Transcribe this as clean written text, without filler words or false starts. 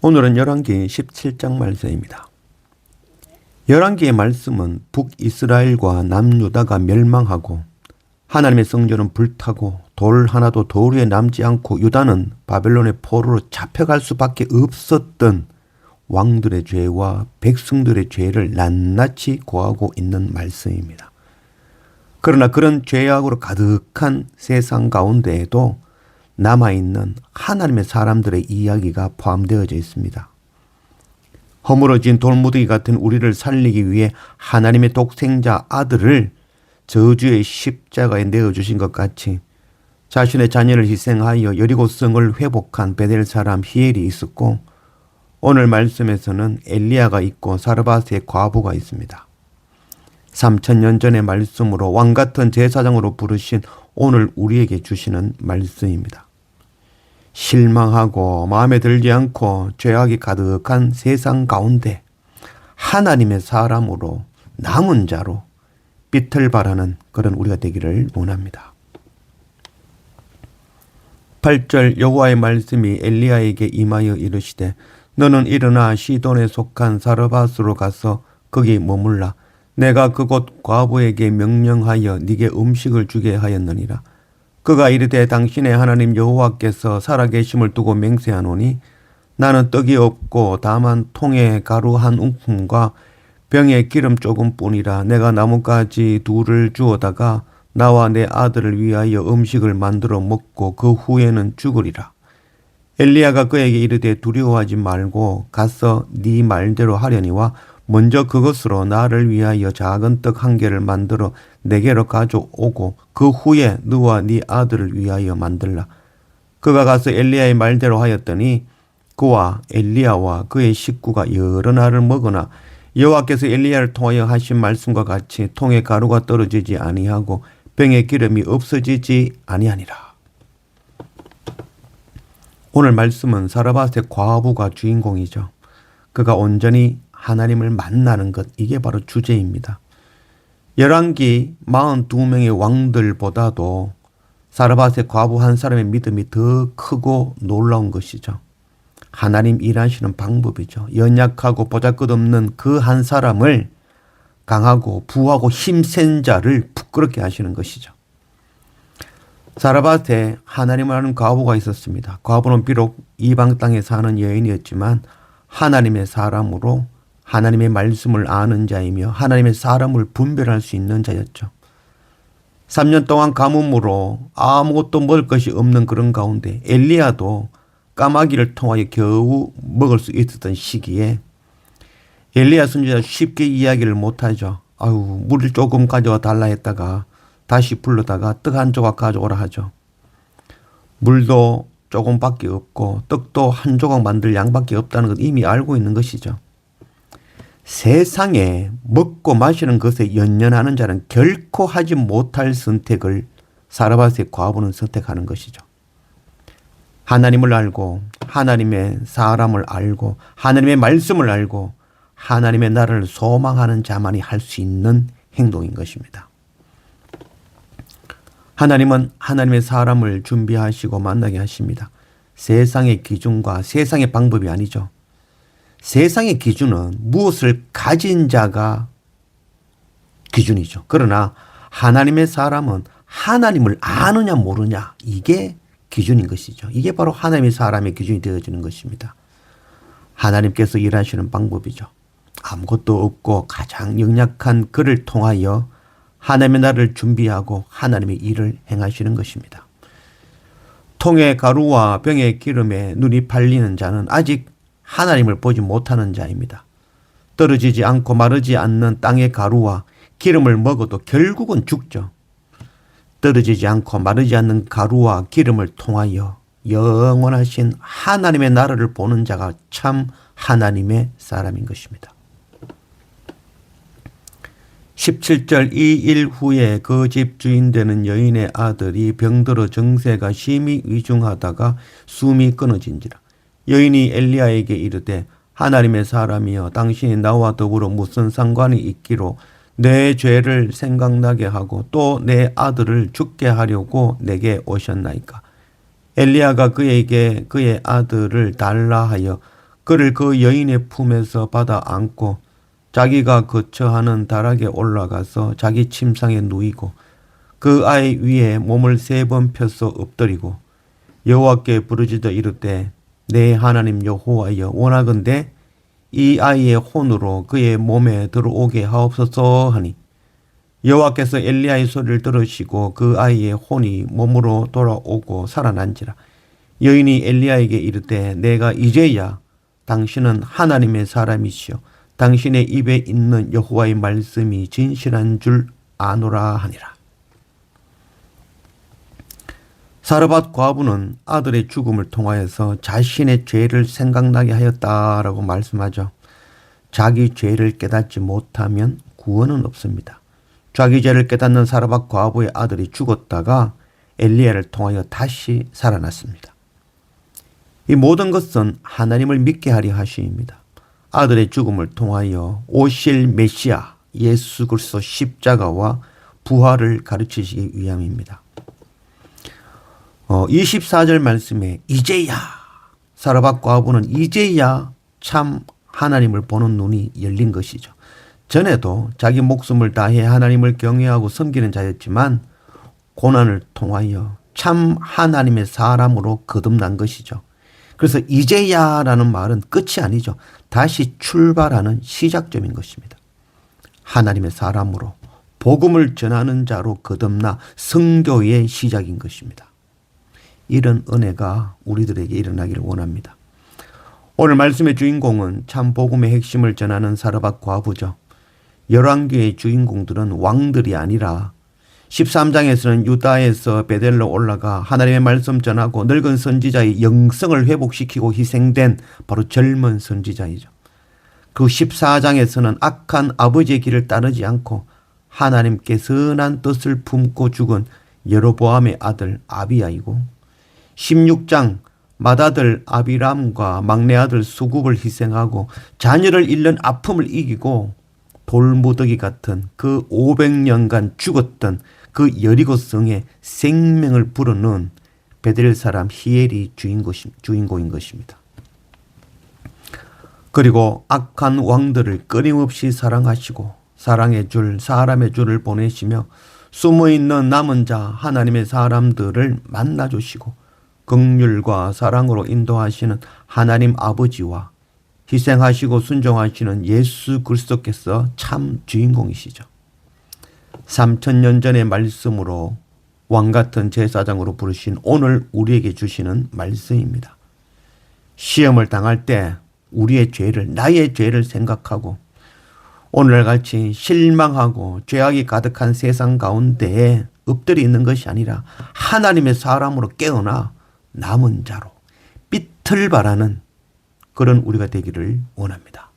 오늘은 열왕기 17장 말씀입니다. 열왕기의 말씀은 북이스라엘과 남유다가 멸망하고 하나님의 성전은 불타고 돌 하나도 돌 위에 남지 않고 유다는 바벨론의 포로로 잡혀갈 수밖에 없었던 왕들의 죄와 백성들의 죄를 낱낱이 고하고 있는 말씀입니다. 그러나 그런 죄악으로 가득한 세상 가운데에도 남아있는 하나님의 사람들의 이야기가 포함되어져 있습니다. 허물어진 돌무더기 같은 우리를 살리기 위해 하나님의 독생자 아들을 저주의 십자가에 내어주신 것 같이 자신의 자녀를 희생하여 여리고성을 회복한 베델 사람 히엘이 있었고, 오늘 말씀에서는 엘리야가 있고 사르밧의 과부가 있습니다. 3000년 전의 말씀으로 왕같은 제사장으로 부르신 오늘 우리에게 주시는 말씀입니다. 실망하고 마음에 들지 않고 죄악이 가득한 세상 가운데 하나님의 사람으로 남은 자로 빛을 발하는 그런 우리가 되기를 원합니다. 8절 여호와의 말씀이 엘리야에게 임하여 이르시되 너는 일어나 시돈에 속한 사르밧으로 가서 거기 머물라. 내가 그곳 과부에게 명령하여 네게 음식을 주게 하였느니라. 그가 이르되 당신의 하나님 여호와께서 살아계심을 두고 맹세하노니 나는 떡이 없고 다만 통에 가루 한 움큼과 병에 기름 조금뿐이라. 내가 나뭇가지 둘을 주어다가 나와 내 아들을 위하여 음식을 만들어 먹고 그 후에는 죽으리라. 엘리야가 그에게 이르되 두려워하지 말고 가서 네 말대로 하려니와 먼저 그것으로 나를 위하여 작은 떡 한 개를 만들어 내게로 가져오고 그 후에 너와 네 아들을 위하여 만들라. 그가 가서 엘리야의 말대로 하였더니 그와 엘리야와 그의 식구가 여러 날을 먹으나 여호와께서 엘리야를 통하여 하신 말씀과 같이 통에 가루가 떨어지지 아니하고 병에 기름이 없어지지 아니하니라. 오늘 말씀은 사르밧의 과부가 주인공이죠. 그가 온전히 하나님을 만나는 것, 이게 바로 주제입니다. 열왕기 42명의 왕들보다도 사르밧의 과부 한 사람의 믿음이 더 크고 놀라운 것이죠. 하나님 일하시는 방법이죠. 연약하고 보잘것없는 그 한 사람을 강하고 부하고 힘센 자를 부끄럽게 하시는 것이죠. 사르밧에 하나님을 아는 과부가 있었습니다. 과부는 비록 이방 땅에 사는 여인이었지만 하나님의 사람으로 하나님의 말씀을 아는 자이며 하나님의 사람을 분별할 수 있는 자였죠. 3년 동안 가뭄으로 아무것도 먹을 것이 없는 그런 가운데 엘리야도 까마귀를 통하여 겨우 먹을 수 있었던 시기에 엘리야 선지자가 쉽게 이야기를 못하죠. 물을 조금 가져와 달라 했다가 다시 불러다가 떡 한 조각 가져오라 하죠. 물도 조금밖에 없고 떡도 한 조각 만들 양밖에 없다는 것 이미 알고 있는 것이죠. 세상에 먹고 마시는 것에 연연하는 자는 결코 하지 못할 선택을 사르밧의 과부는 선택하는 것이죠. 하나님을 알고 하나님의 사람을 알고 하나님의 말씀을 알고 하나님의 나라를 소망하는 자만이 할 수 있는 행동인 것입니다. 하나님은 하나님의 사람을 준비하시고 만나게 하십니다. 세상의 기준과 세상의 방법이 아니죠. 세상의 기준은 무엇을 가진 자가 기준이죠. 그러나 하나님의 사람은 하나님을 아느냐 모르냐, 이게 기준인 것이죠. 이게 바로 하나님의 사람의 기준이 되어지는 것입니다. 하나님께서 일하시는 방법이죠. 아무것도 없고 가장 연약한 그를 통하여 하나님의 나라를 준비하고 하나님의 일을 행하시는 것입니다. 통의 가루와 병의 기름에 눈이 팔리는 자는 아직 하나님을 보지 못하는 자입니다. 떨어지지 않고 마르지 않는 땅의 가루와 기름을 먹어도 결국은 죽죠. 떨어지지 않고 마르지 않는 가루와 기름을 통하여 영원하신 하나님의 나라를 보는 자가 참 하나님의 사람인 것입니다. 17절 이 일 후에 그 집 주인 되는 여인의 아들이 병들어 정세가 심히 위중하다가 숨이 끊어진지라. 여인이 엘리야에게 이르되 하나님의 사람이여 당신이 나와 더불어 무슨 상관이 있기로 내 죄를 생각나게 하고 또 내 아들을 죽게 하려고 내게 오셨나이까. 엘리야가 그에게 그의 아들을 달라 하여 그를 그 여인의 품에서 받아 안고 자기가 거처하는 다락에 올라가서 자기 침상에 누이고 그 아이 위에 몸을 3번 펴서 엎드리고 여호와께 부르짖어 이르되 내 하나님 여호와여 원하건대 이 아이의 혼으로 그의 몸에 들어오게 하옵소서 하니 여호와께서 엘리야의 소리를 들으시고 그 아이의 혼이 몸으로 돌아오고 살아난지라. 여인이 엘리야에게 이르되 내가 이제야 당신은 하나님의 사람이시요 당신의 입에 있는 여호와의 말씀이 진실한 줄 아노라 하니라. 사르밧 과부는 아들의 죽음을 통하여서 자신의 죄를 생각나게 하였다라고 말씀하죠. 자기 죄를 깨닫지 못하면 구원은 없습니다. 자기 죄를 깨닫는 사르밧 과부의 아들이 죽었다가 엘리야를 통하여 다시 살아났습니다. 이 모든 것은 하나님을 믿게 하려 하심입니다. 아들의 죽음을 통하여 오실 메시아 예수 그리스도 십자가와 부활을 가르치시기 위함입니다. 24절 말씀에 이제야 사르밧 과부는 이제야 참 하나님을 보는 눈이 열린 것이죠. 전에도 자기 목숨을 다해 하나님을 경외하고 섬기는 자였지만 고난을 통하여 참 하나님의 사람으로 거듭난 것이죠. 그래서 이제야라는 말은 끝이 아니죠. 다시 출발하는 시작점인 것입니다. 하나님의 사람으로 복음을 전하는 자로 거듭나 선교의 시작인 것입니다. 이런 은혜가 우리들에게 일어나기를 원합니다. 오늘 말씀의 주인공은 참 복음의 핵심을 전하는 사르밧 과부죠. 열왕기의 주인공들은 왕들이 아니라 13장에서는 유다에서 베델로 올라가 하나님의 말씀 전하고 늙은 선지자의 영성을 회복시키고 희생된 바로 젊은 선지자이죠. 그 14장에서는 악한 아버지의 길을 따르지 않고 하나님께 선한 뜻을 품고 죽은 여로보암의 아들 아비야이고 16장 맏아들 아비람과 막내 아들 수굽을 희생하고 자녀를 잃는 아픔을 이기고 돌무더기 같은 그 500년간 죽었던 그 여리고성에 생명을 불어넣은 베델 사람 히엘이 주인공인 것입니다. 그리고 악한 왕들을 끊임없이 사랑하시고 사랑의 줄, 사람의 줄을 보내시며 숨어있는 남은 자 하나님의 사람들을 만나주시고 긍휼과 사랑으로 인도하시는 하나님 아버지와 희생하시고 순종하시는 예수 그리스도께서 참 주인공이시죠. 3000년 전의 말씀으로 왕같은 제사장으로 부르신 오늘 우리에게 주시는 말씀입니다. 시험을 당할 때 우리의 죄를, 나의 죄를 생각하고 오늘같이 실망하고 죄악이 가득한 세상 가운데에 엎드려 있는 것이 아니라 하나님의 사람으로 깨어나 남은 자로 빛을 발하는 그런 우리가 되기를 원합니다.